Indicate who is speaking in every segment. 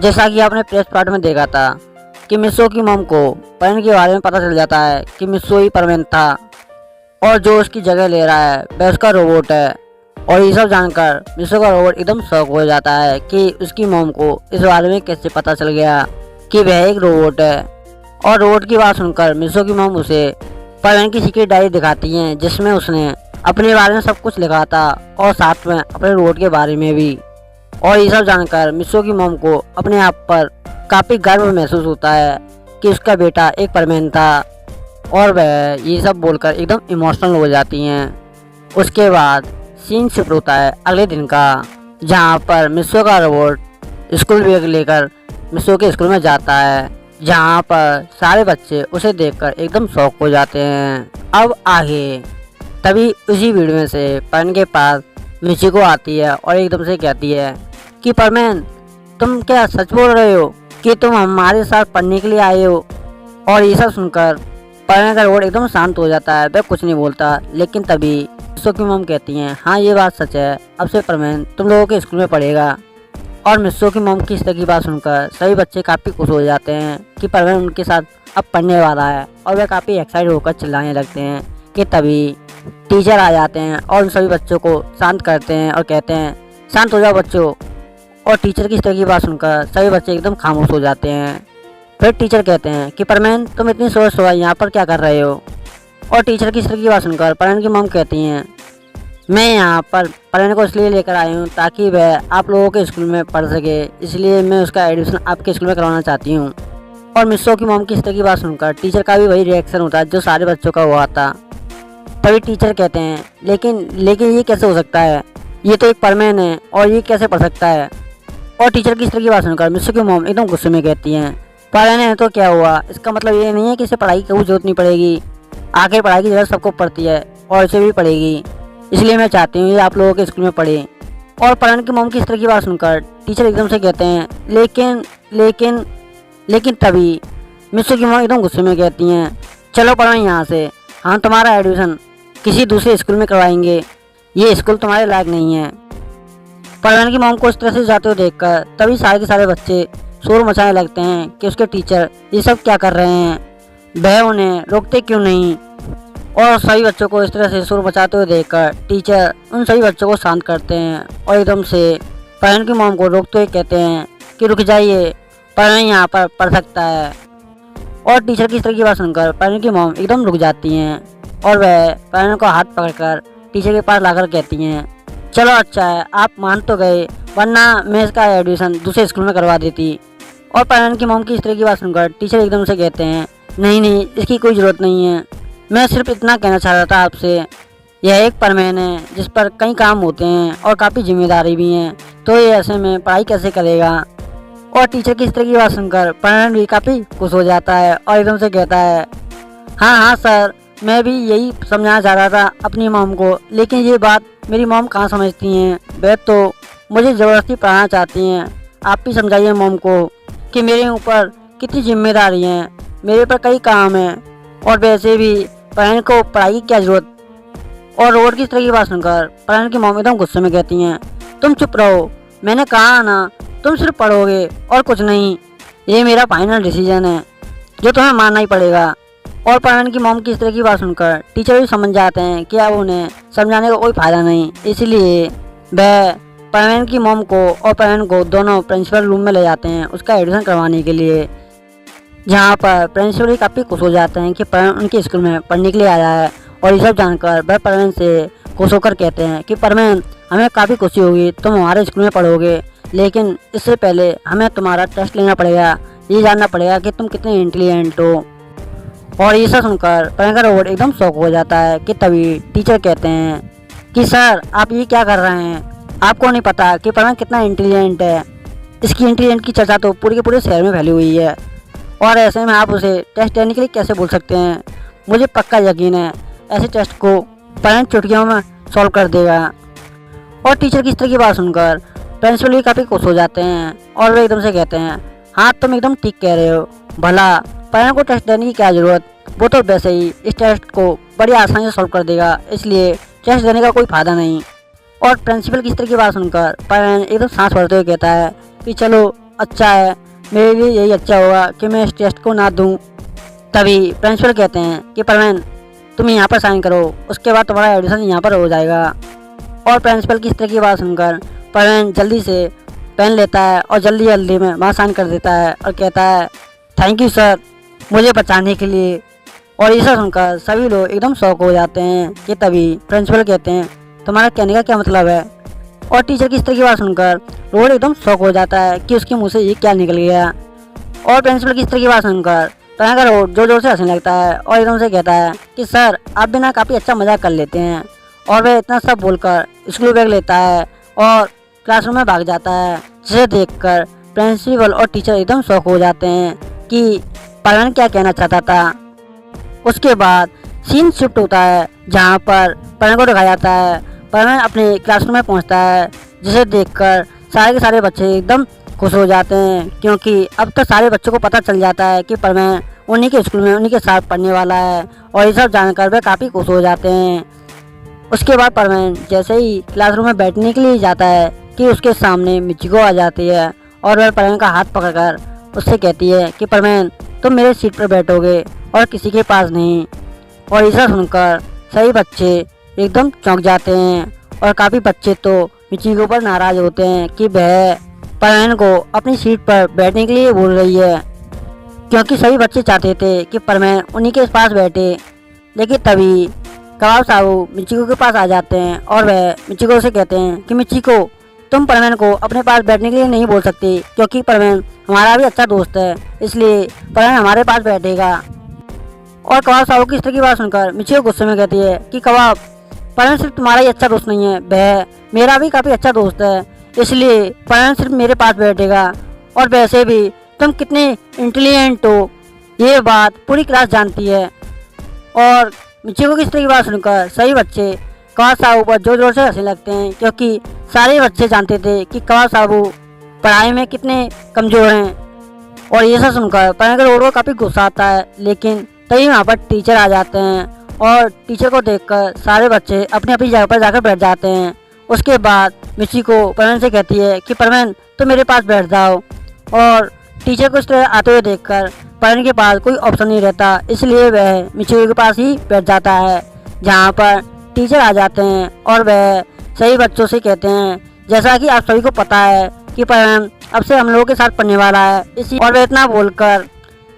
Speaker 1: जैसा कि आपने प्रेस पार्ट में देखा था कि मिस्सो की मॉम को परवीन के बारे में पता चल जाता है कि मिस्सो ही परवीन था और जो उसकी जगह ले रहा है वह उसका रोबोट है। और ये सब जानकर मिस्सो का रोबोट एकदम शॉक हो जाता है कि उसकी मॉम को इस बारे में कैसे पता चल गया कि वह एक रोबोट है। और रोबोट की बात सुनकर मिस्सो की मॉम उसे परवीन की सीक्रेट डायरी दिखाती है जिसमें उसने अपने बारे में सब कुछ लिखा था और साथ में अपने रोबोट के बारे में भी। और ये सब जानकर मिस्सो की मॉम को अपने आप पर काफ़ी गर्व महसूस होता है कि उसका बेटा एक परवीन था और वह ये सब बोलकर एकदम इमोशनल हो जाती हैं। उसके बाद सीन शिफ्ट होता है अगले दिन का, जहाँ पर मिस्सो का रोबोट स्कूल बैग लेकर मिस्सो के स्कूल में जाता है, जहाँ पर सारे बच्चे उसे देखकर एकदम शॉक हो जाते हैं। अब आगे तभी उसी भीड़ में से परवीन के पास मिचिको आती है और एकदम से कहती है कि परवीन, तुम क्या सच बोल रहे हो कि तुम हमारे साथ पढ़ने के लिए आए हो? और ये सब सुनकर परवीन का रोबोट एकदम शांत हो जाता है, वह कुछ नहीं बोलता। लेकिन तभी मिस्सो की मॉम कहती हैं, हाँ ये बात सच है, अब से परवीन तुम लोगों के स्कूल में पढ़ेगा। और मिस्सो की मॉम की इस तरह की बात सुनकर सभी बच्चे काफ़ी खुश हो जाते हैं कि परवीन उनके साथ अब पढ़ने वाला है और वे काफ़ी एक्साइटेड होकर चिल्लाने लगते हैं। कि तभी टीचर आ जाते हैं और उन सभी बच्चों को शांत करते हैं और कहते हैं, शांत हो जाओ बच्चों। और टीचर की इस तरह की बात सुनकर सभी बच्चे एकदम खामोश हो जाते हैं। फिर टीचर कहते हैं कि परवीन, तुम इतनी सुबह सुबह यहाँ पर क्या कर रहे हो? और टीचर की इस तरह की बात सुनकर परवीन की मॉम कहती हैं, मैं यहाँ पर परवीन को इसलिए लेकर आई हूँ ताकि वह आप लोगों के स्कूल में पढ़ सके, इसलिए मैं उसका एडमिशन आपके स्कूल में करवाना चाहती हूँ। और मिस्सो की मॉम की इस तरह की बात सुनकर टीचर का भी वही रिएक्शन होता है जो सारे बच्चों का हुआ था। तभी टीचर कहते हैं, लेकिन ये कैसे हो सकता है? ये तो एक परवीन है और ये कैसे पढ़ सकता है? और टीचर की इस तरह की बात सुनकर मिस्सो की मॉम एकदम गुस्से में कहती हैं, परवीन है तो क्या हुआ? इसका मतलब ये नहीं है कि इसे पढ़ाई की कोई जरूरत नहीं पड़ेगी। आखिर पढ़ाई की जरूरत सबको पड़ती है और इसे भी पड़ेगी, इसलिए मैं चाहती हूँ ये आप लोगों के स्कूल में पढ़े। और परवीन की मॉम की इस तरह की बात सुनकर टीचर एकदम से कहते हैं, लेकिन तभी मिस्सो की मॉम एकदम गुस्से में कहती हैं, चलो परवीन यहाँ से, हम तुम्हारा एडमिशन किसी दूसरे स्कूल में करवाएंगे, ये स्कूल तुम्हारे लायक नहीं है। परवीन की मॉम को इस तरह से जाते हुए देखकर तभी सारे के सारे बच्चे शोर मचाने लगते हैं कि उसके टीचर ये सब क्या कर रहे हैं, वह उन्हें रोकते क्यों नहीं। और सभी बच्चों को इस तरह से शोर मचाते हुए देखकर टीचर उन सभी बच्चों को शांत करते हैं और एकदम से परवीन की मॉम को रोकते हुए कहते हैं कि रुक जाइए, परवीन यहाँ पर पढ़ सकता है। और टीचर की इस तरह की बात सुनकर परवीन की मॉम एकदम रुक जाती हैं और वह परवीन को हाथ पकड़कर टीचर के पास लाकर कहती हैं, चलो अच्छा है आप मान तो गए, वरना मैं इसका एडमिशन दूसरे स्कूल में करवा देती। और परवीन की मॉम की इस तरह की बात सुनकर टीचर एकदम से कहते हैं, नहीं, इसकी कोई ज़रूरत नहीं है, मैं सिर्फ इतना कहना चाह रहा था आपसे, यह एक परवीन है जिस पर कई काम होते हैं और काफ़ी जिम्मेदारी भी हैं, तो ये ऐसे में पढ़ाई कैसे करेगा। और टीचर की इस तरह की बात सुनकर परवीन भी काफ़ी खुश हो जाता है और एकदम से कहता है, हाँ सर, मैं भी यही समझाना चाह रहा था अपनी मॉम को, लेकिन ये बात मेरी मॉम कहाँ समझती हैं, वह तो मुझे ज़बरदस्ती पढ़ाना चाहती हैं। आप भी समझाइए मॉम को कि मेरे ऊपर कितनी जिम्मेदारी हैं, मेरे पर कई काम हैं और वैसे भी परवीन को पढ़ाई की क्या ज़रूरत। और रोबोट की इस तरह की बात सुनकर परवीन की मॉम एकदम गुस्से में कहती हैं, तुम चुप रहो, मैंने कहा ना तुम सिर्फ पढ़ोगे और कुछ नहीं, ये मेरा फाइनल डिसीजन है जो तुम्हें मानना ही पड़ेगा। और परवीन की मॉम की इस तरह की बात सुनकर टीचर भी समझ जाते हैं कि अब उन्हें समझाने का कोई फ़ायदा नहीं, इसलिए वह परवीन की मॉम को और परवीन को दोनों प्रिंसिपल रूम में ले जाते हैं उसका एडमिशन करवाने के लिए, जहाँ पर प्रिंसिपल भी काफ़ी खुश हो जाते हैं कि परवीन उनके स्कूल में पढ़ने के लिए आया है। और ये सब जानकर वह परवीन से खुश होकर कहते हैं कि परवीन, हमें काफ़ी खुशी होगी तुम हमारे स्कूल में पढ़ोगे, लेकिन इससे पहले हमें तुम्हारा टेस्ट लेना पड़ेगा, ये जानना पड़ेगा कि तुम कितने इंटेलिजेंट हो। और ये सब सुनकर परवीन का रोबोट एकदम शॉक हो जाता है कि तभी टीचर कहते हैं कि सर आप ये क्या कर रहे हैं, आपको नहीं पता कि परवीन कितना इंटेलिजेंट है, इसकी इंटेलिजेंट की चर्चा तो पूरे के पूरे शहर में फैली हुई है और ऐसे में आप उसे टेस्ट लेने के लिए कैसे बोल सकते हैं। मुझे पक्का यकीन है ऐसे टेस्ट को परवीन चुटकियों में सॉल्व कर देगा। और टीचर की इस तरह की बात सुनकर प्रिंसिपल भी काफ़ी खुश हो जाते हैं और वे एकदम से कहते हैं, हाँ तुम एकदम ठीक कह रहे हो, भला परवीन को टेस्ट देने की क्या ज़रूरत, वो तो वैसे ही इस टेस्ट को बड़ी आसानी से सॉल्व कर देगा, इसलिए टेस्ट देने का कोई फ़ायदा नहीं। और प्रिंसिपल की इस तरह की बात सुनकर परवीन एकदम सांस भरते हुए कहता है कि चलो अच्छा है, मेरे लिए यही अच्छा होगा कि मैं इस टेस्ट को ना दूँ। तभी प्रिंसिपल कहते हैं कि परवीन तुम यहाँ पर साइन करो, उसके बाद तुम्हारा एडमिशन यहाँ पर हो जाएगा। और प्रिंसिपल की इस तरह की बात सुनकर परवीन जल्दी से पेन लेता है और जल्दी जल्दी में वहाँ साइन कर देता है और कहता है थैंक यू सर मुझे बचाने के लिए। और ये सब सुनकर सभी लोग एकदम शौक हो जाते हैं कि तभी प्रिंसिपल कहते हैं तुम्हारा कहने का क्या मतलब है। और टीचर की इस तरह की बात सुनकर रोहन एकदम शौक हो जाता है कि उसके मुंह से ये क्या निकल गया। और प्रिंसिपल की इस तरह की बात सुनकर प्रियंका रोहन जोर जोर से हंसने लगता है और एकदम से कहता है कि सर आप भी ना काफ़ी अच्छा मजाक कर लेते हैं। और वह इतना सब बोलकर स्कूल बैग लेता है और क्लासरूम में भाग जाता है, जिसे देखकर प्रिंसिपल और टीचर एकदम शौक हो जाते हैं कि परवीन क्या कहना चाहता था। उसके बाद सीन शिफ्ट होता है जहाँ पर परवीन को दिखाया जाता है। परवीन अपने क्लासरूम में पहुँचता है, जिसे देखकर सारे के सारे बच्चे एकदम खुश हो जाते हैं, क्योंकि अब तक सारे बच्चों को पता चल जाता है कि परवीन उन्हीं के स्कूल में उन्हीं के साथ पढ़ने वाला है। और ये सब जानकर वे काफ़ी खुश हो जाते हैं। उसके बाद परवीन जैसे ही क्लासरूम में बैठने के लिए जाता है कि उसके सामने मिचिको आ जाती है और वह परवीन का हाथ पकड़कर उससे कहती है कि परवीन तुम मेरे सीट पर बैठोगे और किसी के पास नहीं। और ये सब सुनकर सभी बच्चे एकदम चौंक जाते हैं और काफ़ी बच्चे तो मिचिको पर नाराज़ होते हैं कि वह परवीन को अपनी सीट पर बैठने के लिए बोल रही है, क्योंकि सभी बच्चे चाहते थे कि परवीन उन्हीं के पास बैठे। लेकिन तभी कबाब साहू मिचिको के पास आ जाते हैं और वह मिचिको से कहते हैं कि मिचिको तुम परवीन को अपने पास बैठने के लिए नहीं बोल सकती, क्योंकि परवीन हमारा भी अच्छा दोस्त है, इसलिए परवीन हमारे पास बैठेगा। और कबाब साहू की इस तरह की बात सुनकर मिचिको गुस्से में कहती है कि कबाब परवीन सिर्फ तुम्हारा ही अच्छा दोस्त नहीं है, वह मेरा भी काफ़ी अच्छा दोस्त है, इसलिए परवीन सिर्फ मेरे पास बैठेगा। और वैसे भी तुम कितने इंटेलिजेंट हो ये बात पूरी क्लास जानती है। और मिचिको की इस तरह की बात सुनकर सभी बच्चे कबाब साहू पर जोर जोर से हंसने लगते हैं, क्योंकि सारे बच्चे जानते थे कि कबाब साहू पढ़ाई में कितने कमज़ोर हैं। और ये सब सुनकर परवीन रोहन को काफ़ी गुस्सा आता है, लेकिन तभी वहाँ पर टीचर आ जाते हैं और टीचर को देखकर सारे बच्चे अपनी अपनी जगह पर जाकर बैठ जाते हैं। उसके बाद मिचिको परवीन से कहती है कि परवीन तो मेरे पास बैठ जाओ। और टीचर को इस तरह आते हुए देखकर परवीन के पास कोई ऑप्शन नहीं रहता, इसलिए वह मिचिको के पास ही बैठ जाता है। जहाँ पर टीचर आ जाते हैं और वह सभी बच्चों से कहते हैं जैसा कि आप सभी को पता है कि परवीन अब से हम लोगों के साथ पढ़ने वाला है, इसी और वह इतना बोलकर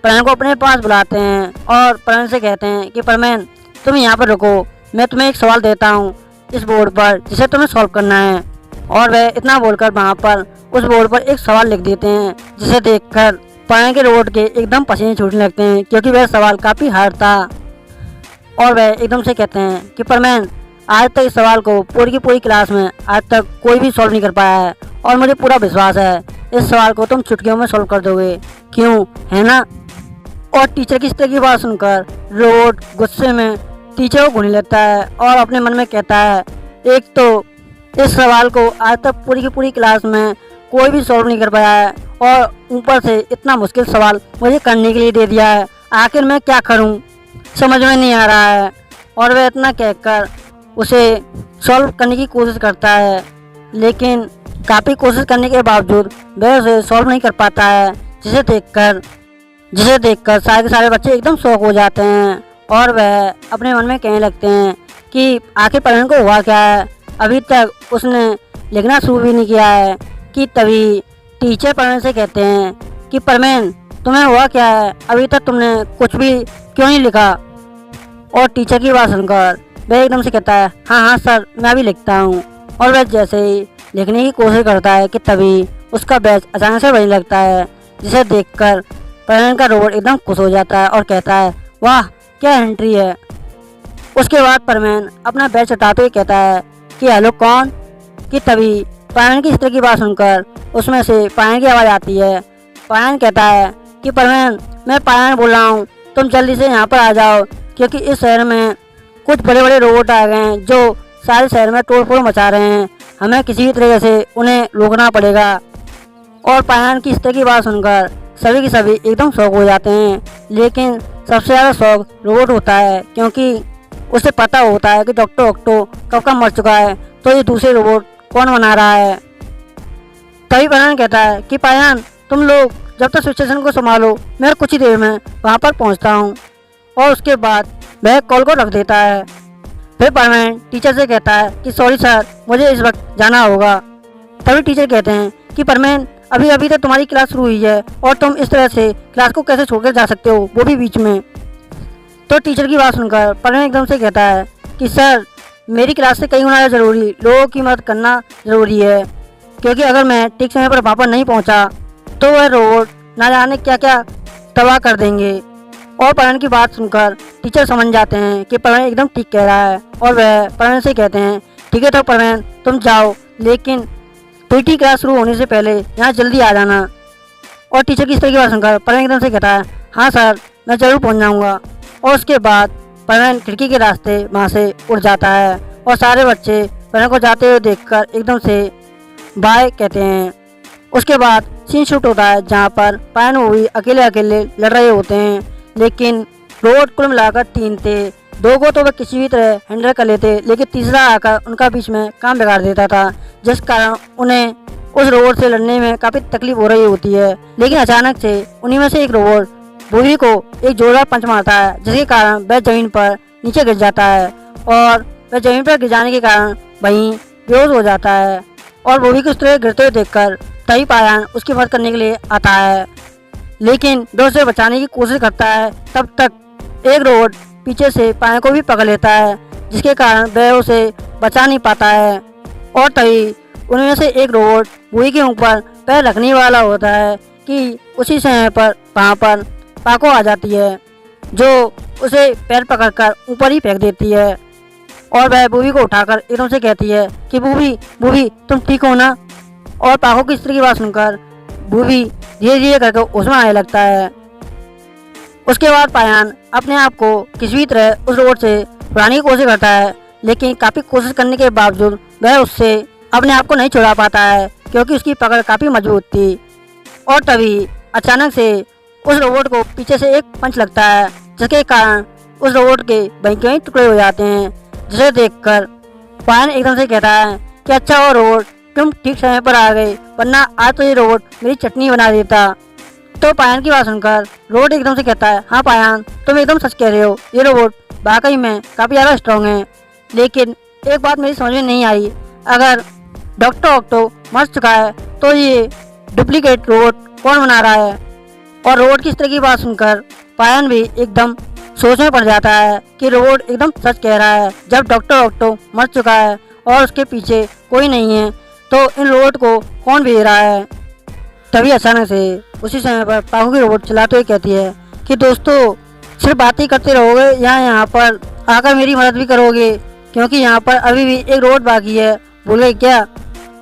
Speaker 1: परवीन को अपने पास बुलाते हैं और परवीन से कहते हैं कि परवीन तुम यहाँ पर रुको, मैं तुम्हें एक सवाल देता हूँ इस बोर्ड पर जिसे तुम्हें सॉल्व करना है। और वह इतना बोलकर वहाँ पर उस बोर्ड पर एक सवाल लिख देते हैं, जिसे देखकर परवीन के रोड के एकदम पसीने छूटने लगते हैं, क्योंकि वह सवाल काफ़ी हार्ड था। और वह एकदम से कहते हैं कि परवीन आज तक इस सवाल को पूरी की पूरी क्लास में आज तक कोई भी सॉल्व नहीं कर पाया है, और मुझे पूरा विश्वास है इस सवाल को तुम चुटकियों में सॉल्व कर दोगे, क्यों है ना। और टीचर की इस तरह की बात सुनकर रोड गुस्से में टीचर को घूरने लगता है और अपने मन में कहता है एक तो इस सवाल को आज तक पूरी की पूरी क्लास में कोई भी सॉल्व नहीं कर पाया है, और ऊपर से इतना मुश्किल सवाल मुझे करने के लिए दे दिया है, आखिर मैं क्या करूं, समझ में नहीं आ रहा है। और वह इतना कहकर उसे सॉल्व करने की कोशिश करता है, लेकिन काफ़ी कोशिश करने के बावजूद वह उसे सॉल्व नहीं कर पाता है, जिसे देखकर सारे के सारे बच्चे एकदम शॉक हो जाते हैं। और वह अपने मन में कहने लगते हैं कि आखिर परवीन को हुआ क्या है, अभी तक उसने लिखना शुरू भी नहीं किया है। कि तभी टीचर परवीन से कहते हैं कि परवीन तुम्हें हुआ क्या है, अभी तक तुमने कुछ भी क्यों नहीं लिखा। और टीचर की बात सुनकर वह एकदम से कहता है हाँ हाँ सर मैं भी लिखता हूँ। और वह जैसे ही लिखने की कोशिश करता है कि तभी उसका बैच अचानक से बजने लगता है, जिसे देखकर परवीन का रोड एकदम खुश हो जाता है और कहता है वाह क्या एंट्री है। उसके बाद परवीन अपना बैच हटाते हुए कहता है कि हेलो कौन। कि तभी परवीन की इस तरह की बात सुनकर उसमें से पायन की आवाज़ आती है। पायन कहता है कि परवीन मैं पायन बोल रहा हूँ, तुम जल्दी से यहाँ पर आ जाओ, क्योंकि इस शहर में कुछ बड़े बड़े रोबोट आ गए हैं जो सारे शहर में तोड़ फोड़ मचा रहे हैं, हमें किसी भी तरीके से उन्हें रोकना पड़ेगा। और पायन की इस तरह की बात सुनकर सभी के सभी एकदम शौक हो जाते हैं, लेकिन सबसे ज़्यादा शौक रोबोट होता है, क्योंकि उसे पता होता है कि डॉक्टर ऑक्टो कब का मर चुका है, तो ये दूसरे रोबोट कौन बना रहा है। तभी पायन कहता है कि पायन तुम लोग जब तक सिचुएशन को संभालो, मैं कुछ ही देर में वहाँ पर पहुँचता हूँ। और उसके बाद वह कॉल को रख देता है। फिर परवीन टीचर से कहता है कि सॉरी सर, मुझे इस वक्त जाना होगा। तभी टीचर कहते हैं कि परवीन, अभी अभी तो तुम्हारी क्लास शुरू हुई है और तुम इस तरह से क्लास को कैसे छोड़कर जा सकते हो, वो भी बीच में। तो टीचर की बात सुनकर परवीन एकदम से कहता है कि सर, मेरी क्लास से कई गुना ज़रूरी लोगों की मदद करना ज़रूरी है, क्योंकि अगर मैं ठीक समय पर वहाँ पर नहीं पहुँचा तो वह रोबोट ना जाने क्या क्या तबाह कर देंगे। और परवीन की बात सुनकर टीचर समझ जाते हैं कि परवीन एकदम ठीक कह रहा है और वह परवीन से कहते हैं ठीक है तो परवीन तुम जाओ, लेकिन पीटी क्लास शुरू होने से पहले यहाँ जल्दी आ जाना। और टीचर की इस तरह की बात सुनकर परवीन एकदम से कहता है हाँ सर, मैं ज़रूर पहुँच जाऊँगा। और उसके बाद परवीन खिड़की के रास्ते वहाँ से उड़ जाता है और सारे बच्चे परवीन को जाते हुए देखकर एकदम से बाय कहते हैं। उसके बाद सीन शूट होता है जहाँ पर पायन मूवी अकेले अकेले लड़ रहे होते हैं, लेकिन रोबोट कुल मिलाकर 3 थे। 2 को तो वह किसी भी तरह हैंडल कर लेते, लेकिन तीसरा आकर उनका बीच में काम बिगाड़ देता था, जिस कारण उन्हें उस रोबोट से लड़ने में काफ़ी तकलीफ हो रही होती है। लेकिन अचानक से उन्हीं में से एक रोबोट बूवी को एक जोरदार पंच मारता है, जिसके कारण वह जमीन पर नीचे गिर जाता है और वह जमीन पर गिर जाने के कारण वहीं बेहोश हो जाता है। और बूवी को उस तरह गिरते हुए देखकर तभी पायन उसकी मदद करने के लिए आता है, लेकिन वह उसे बचाने की कोशिश करता है। तब तक एक रोबोट पीछे से पायन को भी पकड़ लेता है, जिसके कारण वह उसे बचा नहीं पाता है। और तभी उनमें से एक रोबोट बूवी के ऊपर पैर रखने वाला होता है कि उसी समय पर वहाँ पर पाको आ जाती है, जो उसे पैर पकड़कर ऊपर ही फेंक देती है। और वह बूवी को उठाकर एकदम से कहती है कि बूवी बूवी तुम ठीक हो ना। और पाको की स्त्री की बात सुनकर बूवी धीरे धीरे करके उसमें आने लगता है। उसके बाद पायन अपने आप को किसी भी तरह उस रोबोट से छुड़ाने की कोशिश करता है, लेकिन काफ़ी कोशिश करने के बावजूद वह उससे अपने आप को नहीं छुड़ा पाता है, क्योंकि उसकी पकड़ काफ़ी मजबूत थी। और तभी अचानक से उस रोबोट को पीछे से एक पंच लगता है, जिसके कारण उस रोबोट के वहीं के वहीं टुकड़े हो जाते हैं, जिसे देखकर पायन एकदम से कहता है कि अच्छा वो रोबोट, तुम ठीक समय पर आ गए, वरना आज तो ये रोबोट मेरी चटनी बना देता। तो पायन की बात सुनकर रोबोट एकदम से कहता है हाँ पायन, तुम एकदम सच कह रहे हो, ये रोबोट वाकई में काफ़ी ज़्यादा स्ट्रॉन्ग है। लेकिन एक बात मेरी समझ में नहीं आई, अगर डॉक्टर ऑक्टो मर चुका है तो ये डुप्लीकेट रोबोट कौन बना रहा है। और रोबोट की इस तरह की बात सुनकर पायन भी एकदम सोच में पड़ जाता है कि रोबोट एकदम सच कह रहा है। जब डॉक्टर ऑक्टो मर चुका है और उसके पीछे कोई नहीं है, तो इन रोबोट को कौन भेज रहा है। तभी अचानक से उसी समय पर पाको की रोबोट चलाते हुए कहती है कि दोस्तों, सिर्फ बातें करते रहोगे या यहाँ पर आकर मेरी मदद भी करोगे, क्योंकि यहाँ पर अभी भी एक रोबोट बाकी है, भूल गए क्या।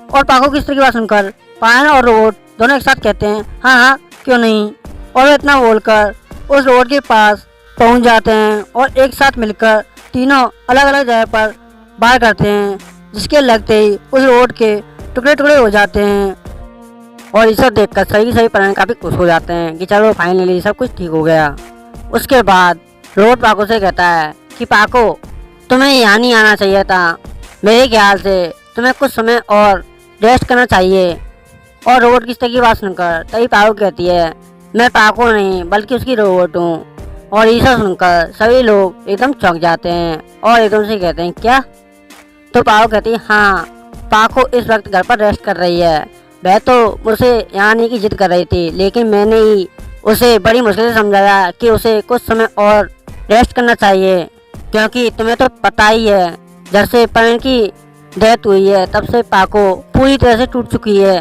Speaker 1: और पाको की इस तरह की बात सुनकर पायन और रोबोट दोनों एक साथ कहते हैं हाँ हाँ क्यों नहीं। और वे इतना बोलकर उस रोबोट के पास पहुंच जाते हैं और एक साथ मिलकर तीनों अलग अलग जगह पर वार करते हैं, जिसके लगते ही उस रोबोट के टुकड़े टुकड़े हो जाते हैं। और ये सब देखकर सही परिणाम काफ़ी खुश हो जाते हैं कि चलो फाइनली सब कुछ ठीक हो गया। उसके बाद रोबोट पाको से कहता है कि पाको, तुम्हें यहाँ नहीं आना चाहिए था, मेरे ख्याल से तुम्हें कुछ समय और रेस्ट करना चाहिए। और रोबोट की तरह की बात सुनकर तभी पाको कहती है मैं पाको नहीं बल्कि उसकी रोबोट हूँ। और ये सब सुनकर सभी लोग एकदम चौंक जाते हैं और एकदम से कहते हैं क्या। तो पाको कहती है हाँ, पाको इस वक्त घर पर रेस्ट कर रही है। वह तो मुझसे यहाँ आने की जिद कर रही थी, लेकिन मैंने ही उसे बड़ी मुश्किल से समझाया कि उसे कुछ समय और रेस्ट करना चाहिए, क्योंकि तुम्हें तो पता ही है जब से परवीन की डेथ हुई है तब से पाको पूरी तरह से टूट चुकी है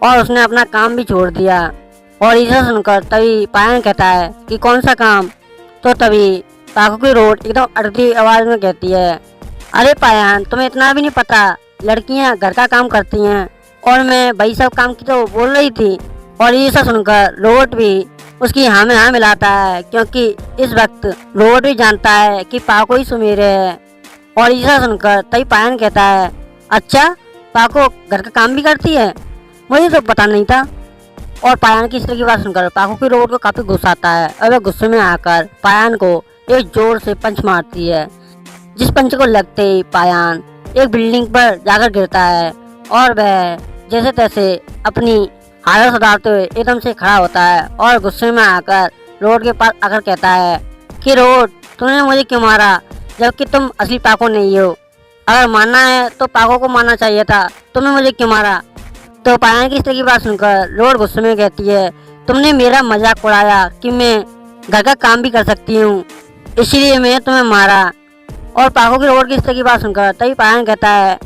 Speaker 1: और उसने अपना काम भी छोड़ दिया। और इसे सुनकर तभी पायन कहता है कि कौन सा काम। तो तभी पाको की रोबोट एकदम अड़ती आवाज़ में कहती है अरे पायन, तुम्हें इतना भी नहीं पता, लड़कियां घर का काम करती हैं और मैं वही सब काम की तो बोल रही थी। और ये सब सुनकर रोबोट भी उसकी हाँ में हाँ मिलाता है, क्योंकि इस वक्त रोबोट भी जानता है कि पाको ही सुमेर है। और ये सब सुनकर तभी पायन कहता है अच्छा, पाको घर का काम भी करती है, मुझे तो पता नहीं था। और पायन की इस तरह की बात सुनकर पाको की रोबोट को काफ़ी गुस्सा आता है और वह गुस्से में आकर पायन को एक जोर से पंच मारती है, जिस पंच को लगते ही पायन एक बिल्डिंग पर जाकर गिरता है और वह जैसे तैसे अपनी हालत सुधारते हुए एकदम से खड़ा होता है और गुस्से में आकर रोड के पास आकर कहता है कि रोड, तुमने मुझे क्यों मारा जबकि तुम असली पाको नहीं हो। अगर मानना है तो पाको को मारना चाहिए था, तुमने मुझे क्यों मारा। तो पायन की इस तरह की बात सुनकर रोड गुस्से में कहती है, तुमने मेरा मजाक उड़ाया कि मैं घर का काम भी कर सकती हूँ, इसीलिए मैंने तुम्हें मारा। और पाको की रोबोट की इस तरह की बात सुनकर तभी पायन कहता है,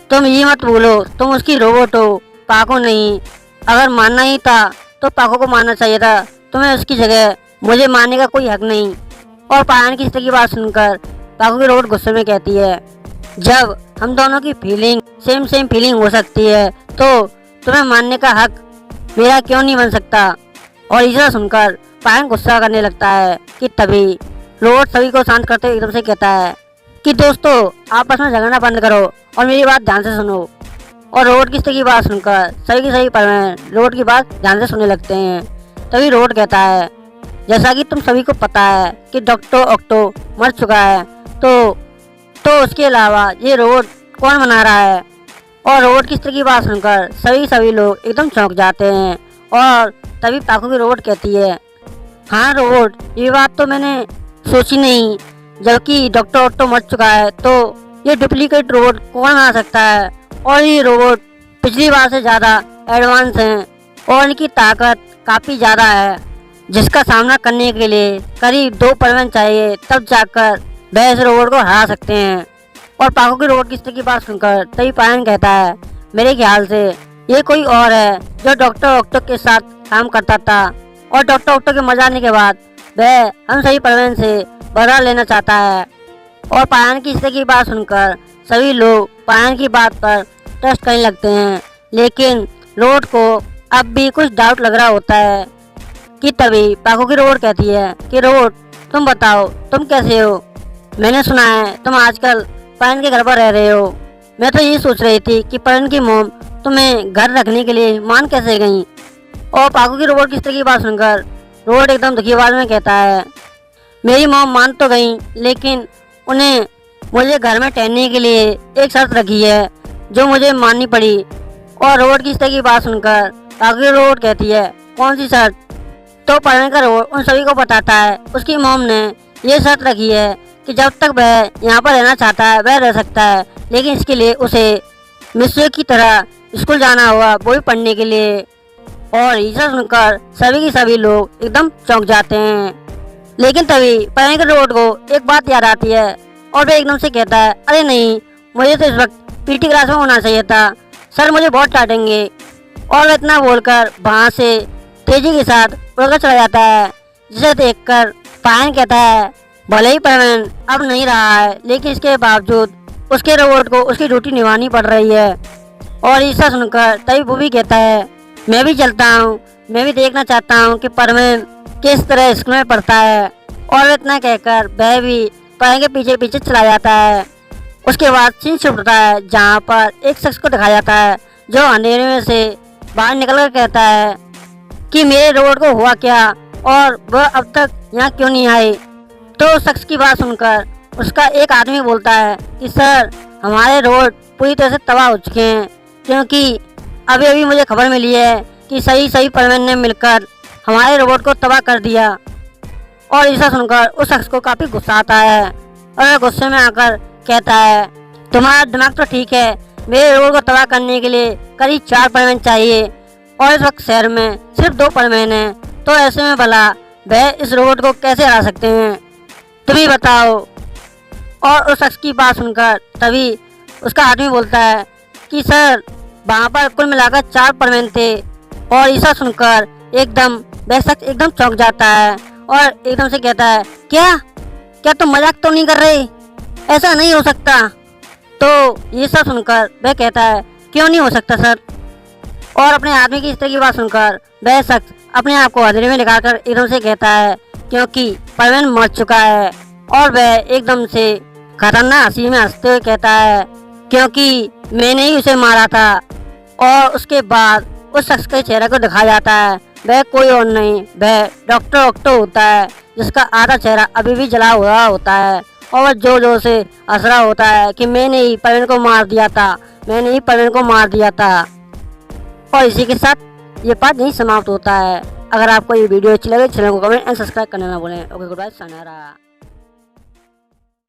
Speaker 1: तुम ये मत बोलो, तुम उसकी रोबोट हो, पाको नहीं। अगर मानना ही था तो पाको को मारना चाहिए था, तुम्हें उसकी जगह मुझे मारने का कोई हक नहीं। और पायन की इस तरह की बात सुनकर पाको की रोबोट गुस्से में कहती है, जब हम दोनों की फीलिंग सेम फीलिंग हो सकती है तो तुम्हें मानने का हक मेरा क्यों नहीं बन सकता। और इसे सुनकर पायन गुस्सा करने लगता है कि तभी रोबोट सभी को शांत करते एकदम से कहता है कि दोस्तों, आपस में झगड़ना बंद करो और मेरी बात ध्यान से सुनो। और रोबोट की इस तरह की बात सुनकर सभी के सभी परवेन रोबोट की बात ध्यान से सुनने लगते हैं। तभी रोबोट कहता है, जैसा कि तुम सभी को पता है कि डॉक्टर ऑक्टो मर चुका है, तो उसके अलावा ये रोबोट कौन बना रहा है। और रोबोट की इस तरह की बात सुनकर सभी लोग एकदम चौंक जाते हैं। और तभी पाको की रोबोट कहती है, हाँ रोबोट, ये बात तो मैंने सोची नहीं, जबकि डॉक्टर ऑक्टो मर चुका है तो ये डुप्लीकेट रोबोट कौन बना सकता है। और ये रोबोट पिछली बार से ज़्यादा एडवांस हैं और इनकी ताकत काफ़ी ज़्यादा है, जिसका सामना करने के लिए करीब 2 परवेन चाहिए, तब जाकर वह इस रोबोट को हरा सकते हैं। और पाको की रोबोट की इस तरह की बात सुनकर तभी पायन कहता है, मेरे ख्याल से ये कोई और है जो डॉक्टर ऑक्टो के साथ काम करता था और डॉक्टर ऑक्टो के मर जाने के बाद वह हम सभी परवेन से बदला लेना चाहता है। और पायन की इस तरह की बात सुनकर सभी लोग पायन की बात पर ट्रस्ट करने लगते हैं, लेकिन रोबोट को अब भी कुछ डाउट लग रहा होता है कि तभी पाको की रोबोट कहती है कि रोबोट, तुम बताओ, तुम कैसे हो। मैंने सुना है तुम आजकल पायन के घर पर रह रहे हो। मैं तो ये सोच रही थी कि पायन की मॉम तुम्हें घर रखने के लिए मान कैसे गई। और पाको की रोबोट की इस तरह की बात सुनकर रोबोट एकदम दुखी आवाज में कहता है, मेरी मॉम मान तो गई, लेकिन उन्हें मुझे घर में ठहरने के लिए एक शर्त रखी है जो मुझे माननी पड़ी। और रोबोट की इस तरह की बात सुनकर पाको की रोबोट कहती है, कौन सी शर्त। तो पायन का रोबोट उन सभी को बताता है उसकी मॉम ने ये शर्त रखी है कि जब तक वह यहाँ पर रहना चाहता है वह रह सकता है, लेकिन इसके लिए उसे मिस्र की तरह स्कूल जाना होगा, वो भी पढ़ने के लिए। और ये सुनकर सभी के सभी लोग एकदम चौंक जाते हैं। लेकिन तभी पायन के रोबोट को एक बात याद आती है और वह एकदम से कहता है, अरे नहीं, मुझे तो इस वक्त पीटी क्लास में होना चाहिए था, सर मुझे बहुत डांटेंगे। और वह इतना बोलकर वहाँ से तेजी के साथ उड़कर चला जाता है, जिसे देखकर पायन कहता है, भले ही परवेन अब नहीं रहा है, लेकिन इसके बावजूद उसके रोबोट को उसकी ड्यूटी निभानी पड़ रही है। और ऐसा सुनकर तभी वो भी कहता है, मैं भी चलता हूँ, मैं भी देखना चाहता हूँ कि परवेन किस तरह स्कूल में पढ़ता है। और इतना कहकर वह भी पायन के पीछे पीछे चला जाता है। उसके बाद सीन शिफ्ट होता है जहाँ पर एक शख्स को दिखाया जाता है जो अंधेरे में से बाहर निकल कर कहता है कि मेरे रोबोट को हुआ क्या और वह अब तक यहाँ क्यों नहीं आए। तो उस शख्स की बात सुनकर उसका एक आदमी बोलता है कि सर, हमारे रोबोट पूरी तरह से तबाह हो चुके हैं, क्योंकि अभी अभी मुझे खबर मिली है कि सही परवेन ने मिलकर हमारे रोबोट को तबाह कर दिया। और ऐसा सुनकर उस शख्स को काफ़ी गुस्सा आता है और वह गुस्से में आकर कहता है, तुम्हारा दिमाग तो ठीक है, मेरे रोबोट को तबाह करने के लिए करीब 4 परवेन चाहिए और इस वक्त शहर में सिर्फ 2 परवेन हैं, तो ऐसे में भला वह इस रोबोट को कैसे हरा सकते हैं, तुम ही बताओ। और उस शख्स की बात सुनकर तभी उसका आदमी बोलता है कि सर, वहाँ पर कुल मिलाकर 4 परवेन थे। और ऐसा सुनकर एकदम वह शख्स एकदम चौंक जाता है और एकदम से कहता है, क्या तुम मजाक तो नहीं कर रहे, ऐसा नहीं हो सकता। तो ये सब सुनकर वह कहता है, क्यों नहीं हो सकता सर। और अपने आदमी की इस तरह की बात सुनकर वह शख्स अपने आप को हथेली में लगाकर एकदम से कहता है, क्योंकि परवेन मर चुका है। और वह एकदम से खतरनाक हंसी में हंसते हुए कहता है, क्योंकि मैंने ही उसे मारा था। और उसके बाद उस शख्स के चेहरे को दिखाया जाता है, वह कोई और नहीं, वह डॉक्टर ऑक्टो होता है, जिसका आधा चेहरा अभी भी जला हुआ होता है। और वह जोर से हंस रहा होता है कि मैंने ही परवेन को मार दिया था, मैंने ही परवेन को मार दिया था। और इसी के साथ ये पार्ट यहीं समाप्त होता है। अगर आपको ये वीडियो अच्छी लगे चैनल को कमेंट एंड सब्सक्राइब करना ना भूलें। Okay good bye, sayonara.